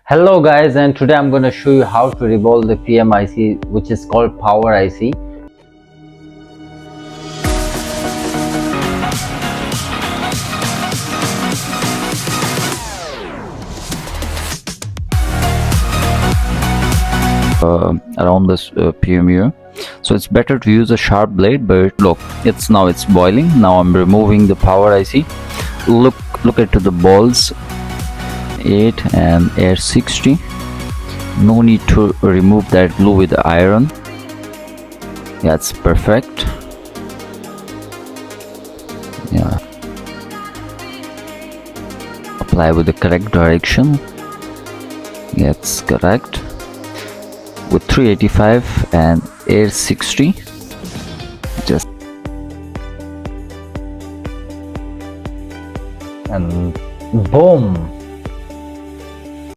Hello guys, and today I'm going to show you how to reball the PMIC, which is called power IC. Around this PMU, so it's better to use a sharp blade. But look, it's boiling. Now I'm removing the power IC. Look at the balls 8 and air 60. No need to remove that glue with the iron. That's perfect. Yeah, apply with the correct direction. That's correct. With 385 and air 60, just and boom.